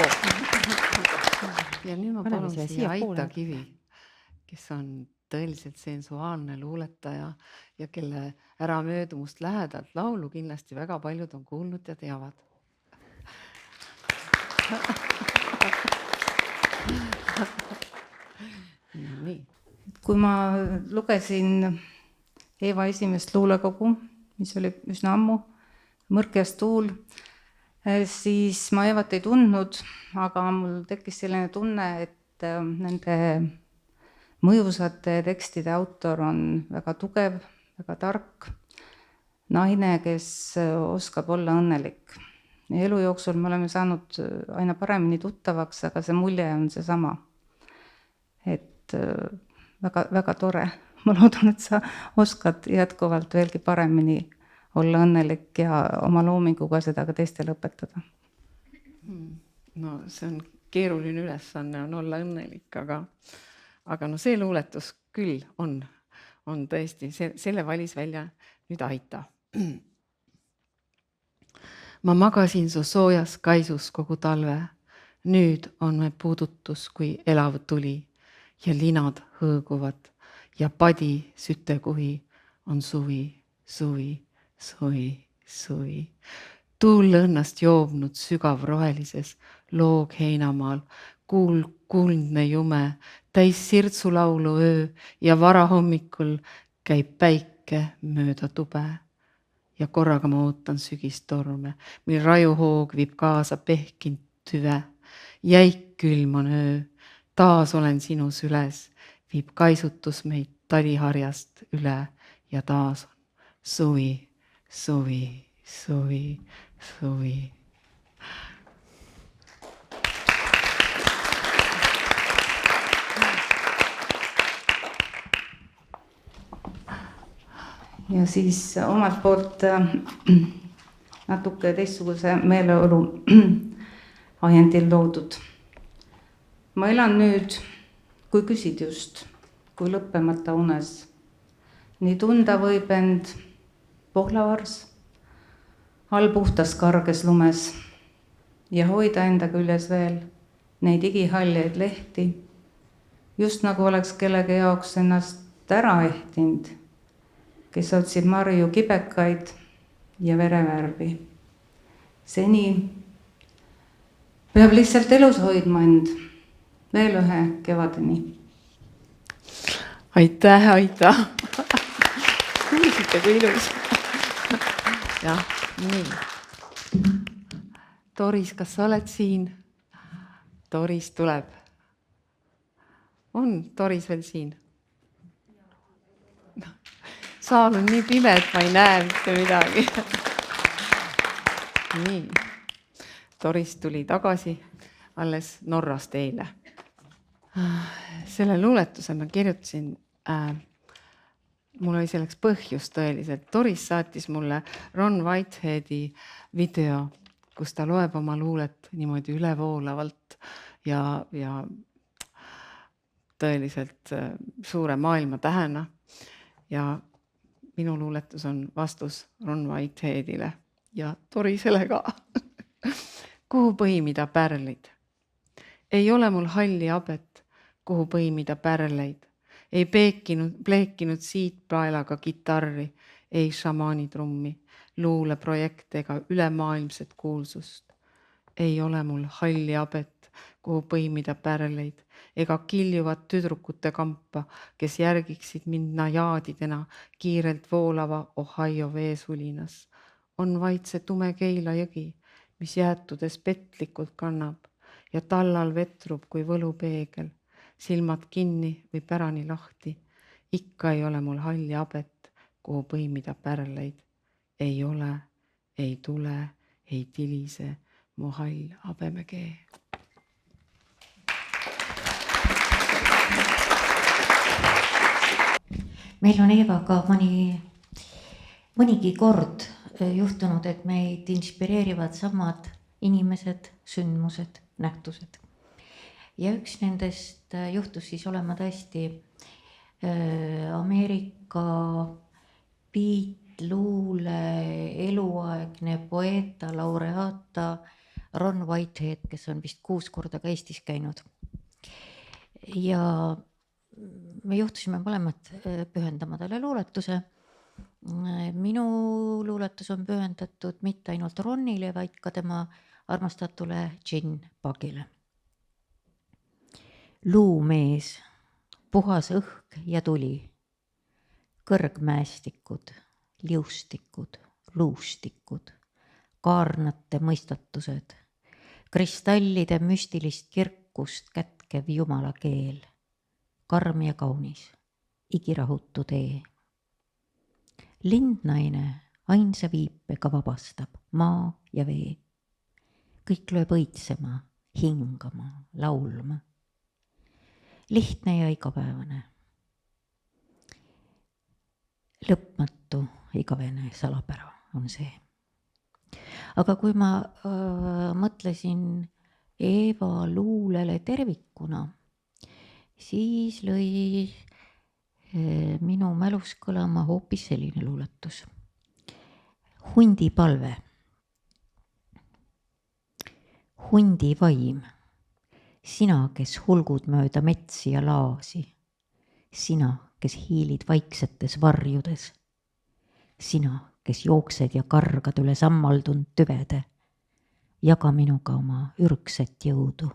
Ja nüüd ma Paneme palun siia siia siiapoole. Aita Kivi, kes on tõeliselt sensuaalne luuletaja ja kelle äramöödumust lähedalt laulu kindlasti väga paljud on kuulnud ja teavad. Nii. Kui ma lugesin Eeva esimest luulekogu, mis oli üsna ammu, Mõrkjas tuul, siis ma Eevat ei tundnud, aga mul tekkis selline tunne, et nende mõjusate tekstide autor on väga tugev, väga tark naine, kes oskab olla õnnelik. Ja elu jooksul me oleme saanud aina paremini tuttavaks, aga see mulje on seesama. Et väga, väga tore. Ma loodan, et sa oskad jätkuvalt veelgi paremini olla õnnelik ja oma loominguga seda ka teistele õpetada. No see on keeruline ülesanne on olla õnnelik, aga no see luuletus küll on tõesti, selle valis välja nüüd Aita. Ma magasin su soojas kaisus kogu talve. Nüüd on me puudutus kui elav tuli ja linad hõõguvad ja padi sütekuhi on suvi, suvi, suvi, suvi. Tuul õnnast joobnud sügav rohelises loog heinamaal, kuuldne jume, täis sirtsulaulu öö ja varahommikul käib päike mööda tube. Ja korraga ma ootan sügistorme, mil rajuhoog viib kaasa pehkind tüve. Jäik külm on öö, taas olen sinu süles, viib kaisutus meid taliharjast üle ja taas on suvi, suvi, suvi, suvi. Ja siis omalt poolt natuke teistsuguse meeleolu ajendil loodud. Ma elan nüüd, kui küsid just, kui lõppemata unes. Nii tunda võib end pohlavars, all puhtas karges lumes ja hoida enda küljes veel neid igihaljeid lehti, just nagu oleks kellegi jaoks ennast ära ehtinud, kes otsib marju kibekaid ja verevärvi. Seni peab lihtsalt elus hoidma end veel ühe kevadeni. Aitäh, Aita! Kuulsite, kui ilus. Jah, nii. Doris, kas sa oled siin? Doris tuleb. On Doris veel siin? Saal on nii pime, et ma ei näe mitte midagi. Nii. Doris tuli tagasi alles Norrast eile. Selle luuletuse ma kirjutasin, mul oli selleks põhjus tõeliselt. Doris saatis mulle Ron Whiteheadi video, kus ta loeb oma luulet niimoodi ülevoolavalt ja tõeliselt suure maailma tähena. Ja minu luuletus on vastus Ron Whiteheadile ja Dorisele ka. Kuhu põimida pärlid? Ei ole mul halli abet, kuhu põimida pärleid. Ei pleekinud siitpraelaga kitarri, ei šamaani trummi, luuleprojekte ega ülemaailmset kuulsust. ei ole mul halli habet, kuhu põimida pärleid, ega kiljuvat tüdrukute kampa, kes järgiksid mind najaadidena kiirelt voolava Ohio veesulinas. On vaid see tume Keila jõgi, mis jäätudes petlikult kannab ja tallal vetrub kui võlupeegel, silmad kinni või pärani lahti. Ikka ei ole mul halli habet, kuhu põimida pärleid. Ei ole, ei tule, ei tilise mu hall habemekee. Meil on Eevaga mõnigi kord juhtunud, et meid inspireerivad samad inimesed, sündmused, nähtused. Ja üks nendest juhtus siis olema tõesti Ameerika beatluule eluaegne poeta, laureaata Ron Whitehead, kes on vist 6 korda ka Eestis käinud. Ja me juhtusime mõlemad pühendama talle luuletuse. Minu luuletus on pühendatud mitte ainult Ronile, vaid ka tema armastatule Gin Pagile. Luumees, puhas õhk ja tuli, kõrgmäestikud, liustikud, luustikud, kaarnate mõistatused, kristallide müstilist kirkust kätkev jumala keel, karm ja kaunis, igirahutu tee. Lindnaine ainsa viipega vabastab maa ja vee. Kõik lööb õitsema, hingama, laulma. Lihtne ja igapäevane. Lõpmatu igavene salapära on see. Aga kui ma mõtlesin Eeva luulele tervikuna, siis lõi minu mälus kõlama hoopis selline luuletus. Hundi palve. Hundi vaim, sina, kes hulgud mööda metsi ja laasi, sina, kes hiilid vaiksetes varjudes, sina, kes jooksed ja kargad üle sammaldund tüvede, jaga minuga oma ürgset jõudu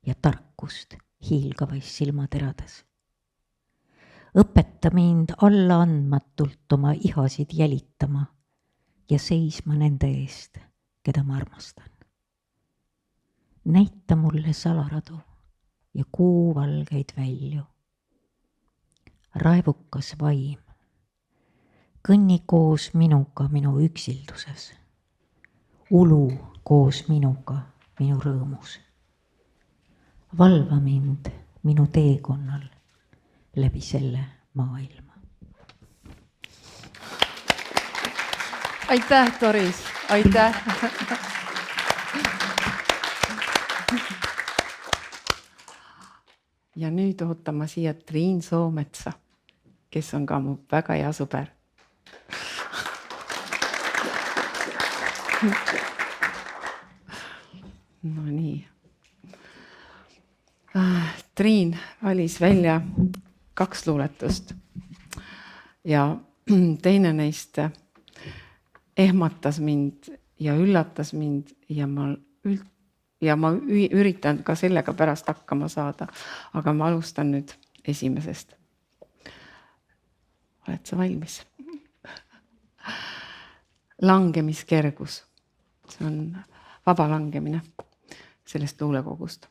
ja tarkust hiilgavais silmaterades. Õpeta mind alla andmatult oma ihasid jälitama ja seisma nende eest, keda ma armastan. Näita mulle salaradu ja kuuvalgeid välju. Raevukas vaim, kõnni koos minuga minu üksilduses, ulu koos minuga minu rõõmus. Valva mind minu teekonnal läbi selle maailma. Aitäh, Doris, aitäh! Ja nüüd ootan ma siia Triin Soometsa, kes on ka mu väga hea sõber. No nii. Triin valis välja 2 luuletust ja teine neist ehmatas mind ja üllatas mind ja ma üritan ka sellega pärast hakkama saada, aga ma alustan nüüd esimesest. Oled sa valmis? Langemiskergus. See on vaba langemine sellest luulekogust.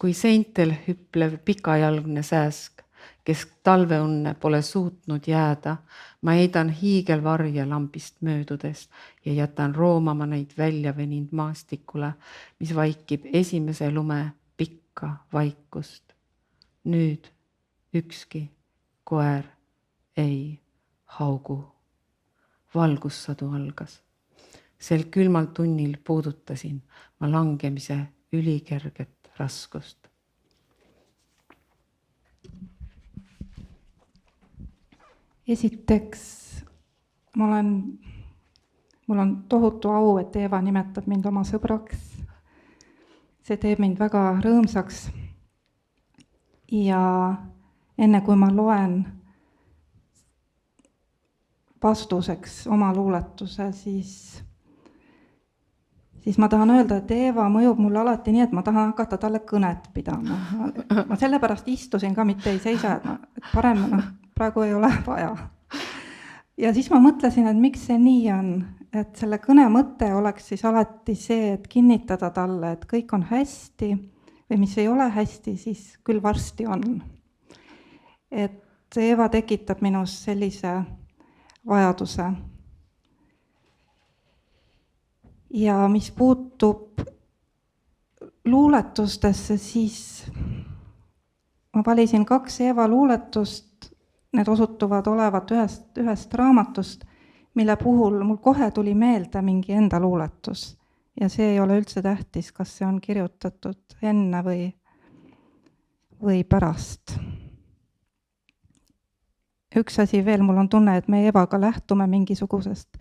Kui seintel hüplev pikajalgne sääsk, kes talveunne pole suutnud jääda, ma heidan hiigelvarje lambist möödudes ja jätan roomama neid välja veninud maastikule, mis vaikib esimese lume pikka vaikust. Nüüd ükski koer ei haugu. Valgussadu algas. Sel külmal tunnil puudutasin ma langemise ülikerget raskust. Esiteks, mul on tohutu au, et Eeva nimetab mind oma sõbraks. See teeb mind väga rõõmsaks. Ja enne kui ma loen vastuseks oma luuletuse, siis ma tahan öelda, et Eeva mõjub mulle alati nii, et ma tahan hakata talle kõnet pidama. Ma sellepärast istusin ka, mitte ei seisa, et parem praegu ei ole vaja. Ja siis ma mõtlesin, et miks see nii on, et selle kõne mõte oleks siis alati see, et kinnitada talle, et kõik on hästi või mis ei ole hästi, siis küll varsti on. Et Eeva tekitab minus sellise vajaduse. Ja mis puutub luuletustesse, siis ma valisin 2 Eeva luuletust, need osutuvad olevat ühest raamatust, mille puhul mul kohe tuli meelde mingi enda luuletus. Ja see ei ole üldse tähtis, kas see on kirjutatud enne või pärast. Üks asi veel, mul on tunne, et me Eevaga lähtume mingisugusest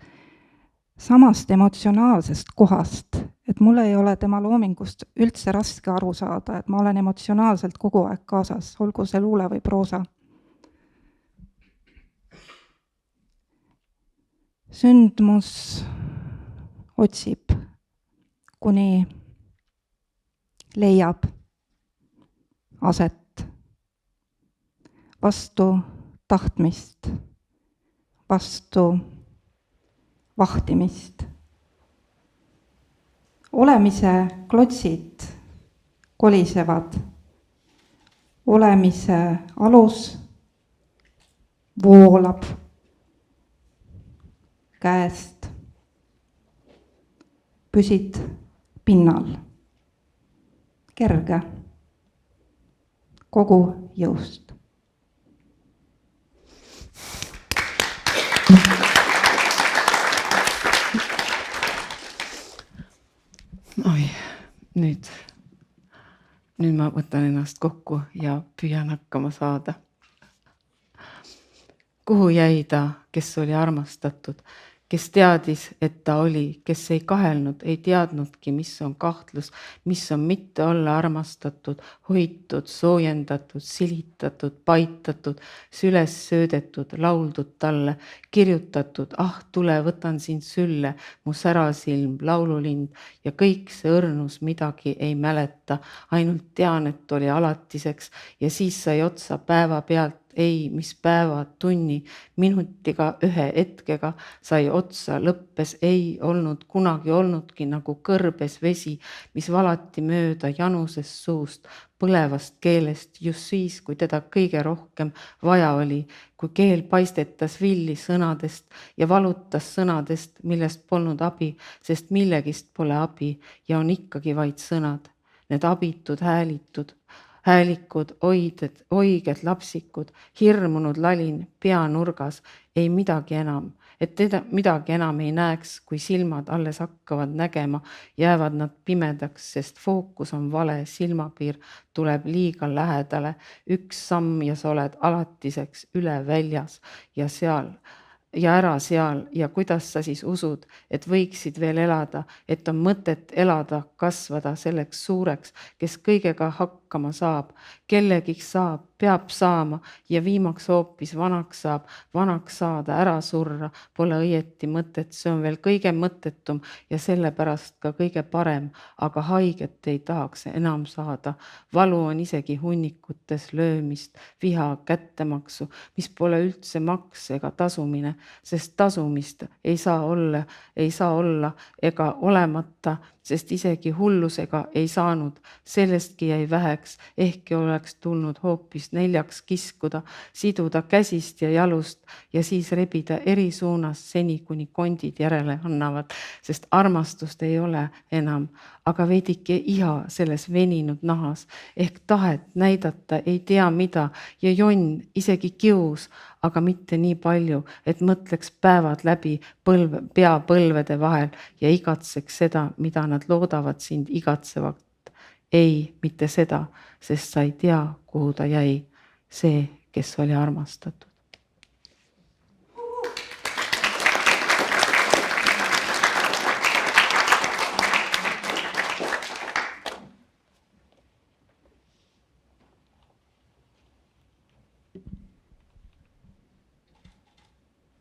samast emotsionaalsest kohast, et mul ei ole tema loomingust üldse raske aru saada, et ma olen emotsionaalselt kogu aeg kaasas, olgu see luule või proosa. Sündmus otsib, kuni leiab aset vastu tahtmist, vastu vahtimist. Olemise klotsid kolisevad, olemise alus voolab käest, püsid pinnal, kerge, kogu jõust. Oi, nüüd ma võtan ennast kokku ja püüan hakkama saada. Kuhu jäi ta, kes oli armastatud, kes teadis, et ta oli, kes ei kahelnud, ei teadnudki, mis on kahtlus, mis on mitte olla armastatud, hoitud, soojendatud, silitatud, paitatud, süles söödetud, lauldud talle, kirjutatud, tule, võtan sind sülle, mu särasilm, laululind ja kõik see õrnus midagi ei mäleta, ainult tean, et oli alatiseks ja siis sai otsa päeva pealt, ei, mis päeva, tunni, minutiga, ühe hetkega sai otsa, lõppes, ei olnud kunagi olnudki nagu kõrbes vesi, mis valati mööda janusest suust, põlevast keelest just siis, kui teda kõige rohkem vaja oli, kui keel paistetas villi sõnadest ja valutas sõnadest, millest polnud abi, sest millegist pole abi ja on ikkagi vaid sõnad, need abitud häälikud, oiged lapsikud, hirmunud lalin peanurgas, ei midagi enam, et teda midagi enam ei näeks, kui silmad alles hakkavad nägema, jäävad nad pimedaks, sest fookus on vale, silmapiir tuleb liiga lähedale, üks samm ja sa oled alatiseks üle väljas ja seal ja ära seal ja kuidas sa siis usud, et võiksid veel elada, et on mõtet elada, kasvada selleks suureks, kes kõigega hakkama saab, kellegiks saab, peab saama ja viimaks hoopis vanaks saab, vanaks saada, ära surra, pole õieti mõtet, see on veel kõige mõttetum ja sellepärast ka kõige parem, aga haiget ei tahaks enam saada. Valu on isegi hunnikutes löömist, viha, kättemaksu, mis pole üldse maks ega tasumine, sest tasumist ei saa olla ega olemata, sest isegi hullusega ei saanud, sellestki jäi väheks, ehkki oleks tulnud hoopis 4 kiskuda, siduda käsist ja jalust ja siis rebida eri suunas seni, kuni kondid järele annavad, sest armastust ei ole enam, aga veidike iha selles veninud nahas, ehk tahet näidata ei tea mida ja jonn, isegi kius, aga mitte nii palju, et mõtleks päevad läbi pea põlvede vahel ja igatseks seda, mida nad loodavad sind igatsevat. Ei, mitte seda, sest sa ei tea, kuhu ta jäi, see, kes oli armastatud.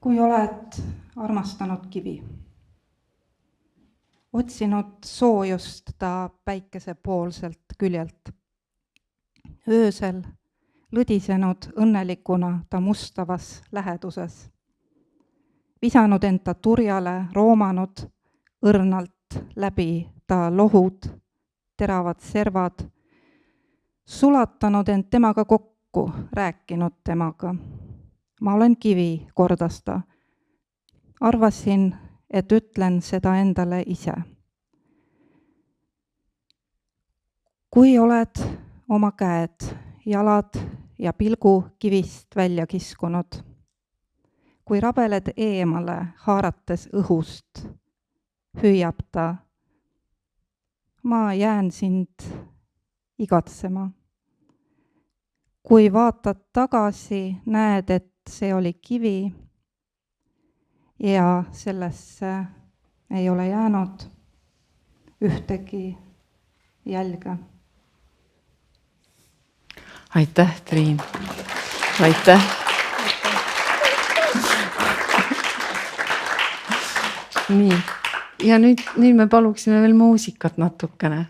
Kui oled armastanud kivi, otsinud soojust ta päikesepoolselt küljelt. Öösel lõdisenud õnnelikuna ta mustavas läheduses. Visanud end ta turjale, roomanud õrnalt läbi ta lohud, teravad servad, sulatanud end temaga kokku, rääkinud temaga. Ma olen kivi, kordas ta. Arvasin, et ütlen seda endale ise. Kui oled oma käed, jalad ja pilgu kivist välja kiskunud, kui rabeled eemale, haarates õhust, hüüab ta, ma jään sind igatsema. Kui vaatad tagasi, näed, et see oli kivi ja sellesse ei ole jäänud ühtegi jälge. Aitäh, Triin. Aitäh. Nii, ja nüüd me paluksime veel muusikat natukene.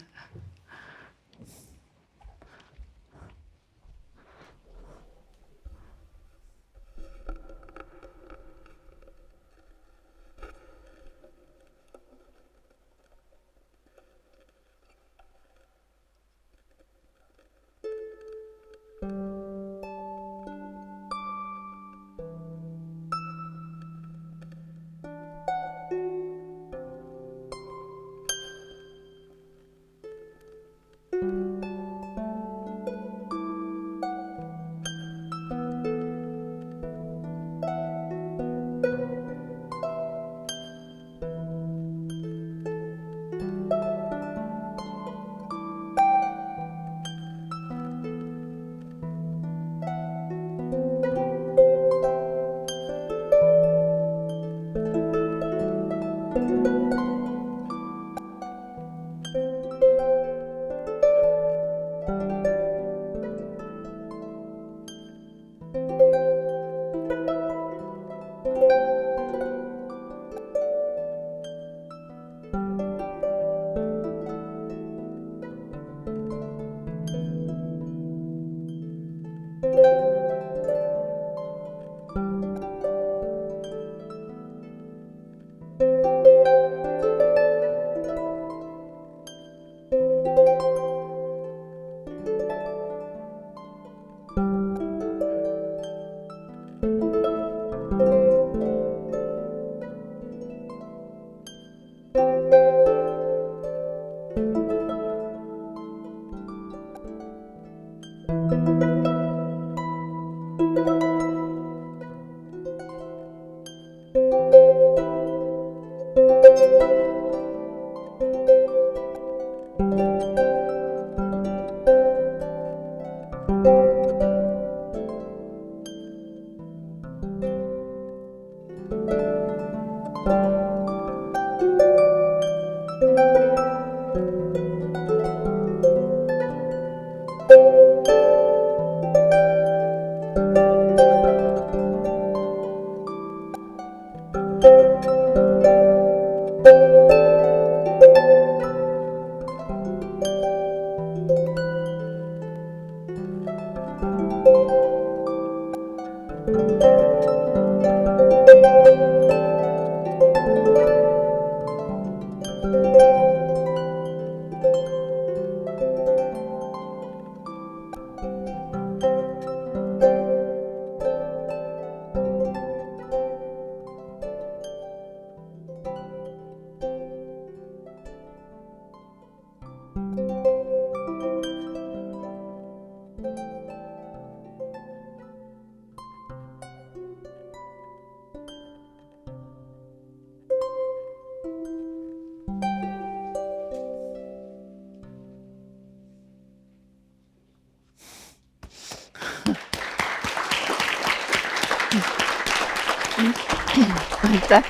Aitäh,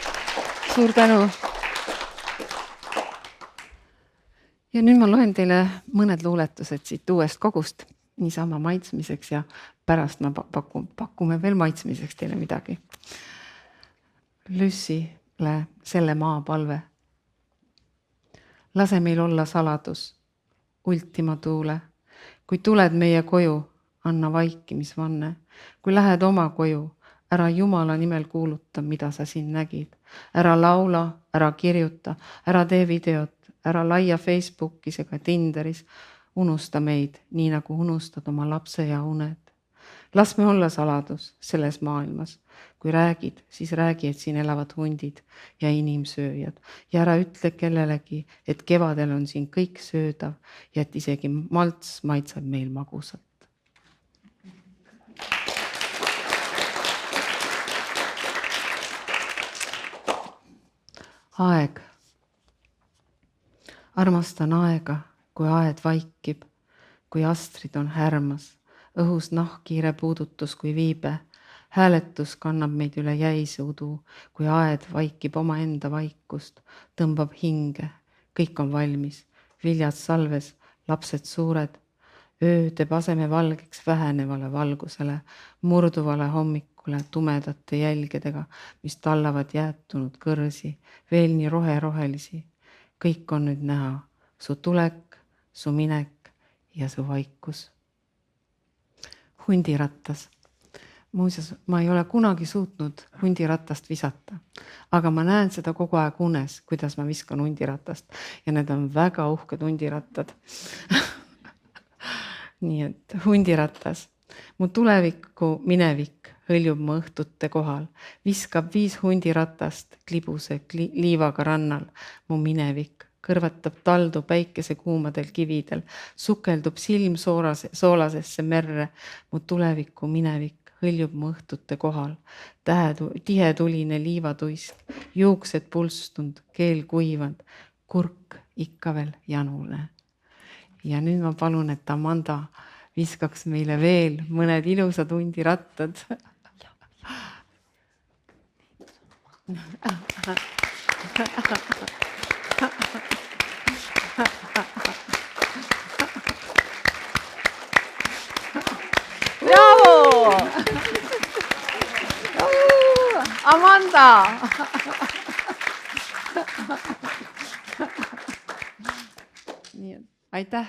suur tänu. Ja nüüd ma loen teile mõned luuletused siit uuest kogust, niisama maitsmiseks ja pärast ma pakume veel maitsmiseks teile midagi. Lüssile Selle maa palve. lase meil olla saladus, Ultima Thule. Kui tuled meie koju, anna vaikimisvanne. Kui lähed oma koju, ära Jumala nimel kuuluta, mida sa siin nägid. Ära laula, ära kirjuta, ära tee videot, ära laia Facebookis ega Tinderis. Unusta meid, nii nagu unustad oma lapse ja uned. Las me olla saladus selles maailmas. Kui räägid, siis räägi, et siin elavad hundid ja inimsööjad. Ja ära ütle kellelegi, et kevadel on siin kõik söödav ja et isegi malts maitseb meil magusalt. Aeg. Armastan aega, kui aed vaikib, kui astrid on härmas, õhus nahkkiire puudutus kui viibe. Hääletus kannab meid üle jäise udu, kui aed vaikib omaenda vaikust, tõmbab hinge, kõik on valmis, viljad salves, lapsed suured. Öö teeb aseme valgeks vähenevale valgusele, murduvale hommikule tumedate jälgedega, mis tallavad jäätunud kõrsi, veel nii rohelisi. Kõik on nüüd näha, su tulek, su minek ja su vaikus. Hundirattas. Muuseas, ma ei ole kunagi suutnud hundiratast visata, aga ma näen seda kogu aeg unes, kuidas ma viskan hundiratast ja need on väga uhked hundirattad. Nii et hundirattas. Mu tuleviku minevik hõljub mu õhtute kohal, viskab 5 hundiratast klibuse liivaga rannal. Mu minevik kõrvatab taldu päikese kuumadel kividel, sukeldub silm soolasesse merre. Mu tuleviku minevik hõljub mu õhtute kohal, tihetuline liivatuist, juuksed pulstunud, keel kuivanud, kurk ikka veel janune. Ja nüüd ma palun, et Amanda viskaks meile veel mõned ilusad hundirattad. Bravo! Amanda! Nii et aitäh!